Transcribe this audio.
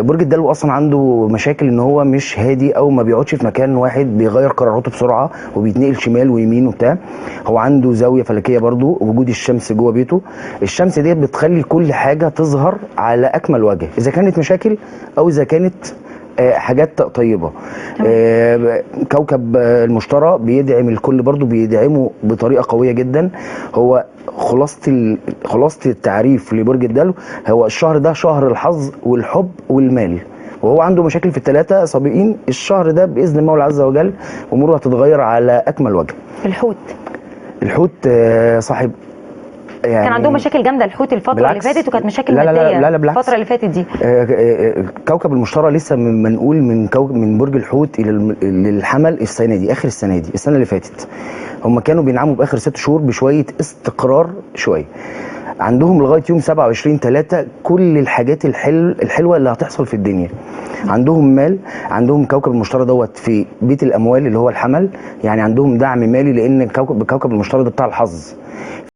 برج الدلو اصلا عنده مشاكل ان هو مش هادي او ما بيقعدش في مكان واحد، بيغير قراراته بسرعه وبيتنقل شمال ويمين وبتاع. هو عنده زاويه فلكيه برضو، وجود الشمس جوه بيته. الشمس ديت بتخلي كل حاجه تظهر على اكمل وجه، اذا كانت مشاكل او اذا كانت حاجات طيبه. كوكب المشتري بيدعم الكل برضو، بيدعمه بطريقه قويه جدا. هو خلاصه التعريف لبرج الدلو، هو الشهر ده شهر الحظ والحب والمال، وهو عنده مشاكل في الثلاثه سابقين. الشهر ده باذن المولى عز وجل اموره هتتغير على اكمل وجه. الحوت صاحب يعني كان عندهم مشاكل جامده الحوت الفتره اللي فاتت، وكانت مشاكل ماديه الفتره اللي فاتت دي. كوكب المشتري لسه منقول من برج الحوت الى للحمل السنه دي، اخر السنه دي. السنه اللي فاتت هم كانوا بينعموا باخر 6 شهور بشويه استقرار شويه. عندهم لغايه يوم 27/3 كل الحاجات الحلوه اللي هتحصل في الدنيا. عندهم مال، عندهم كوكب المشتري دوت في بيت الاموال اللي هو الحمل، يعني عندهم دعم مالي، لان كوكب المشتري ده بتاع الحظ.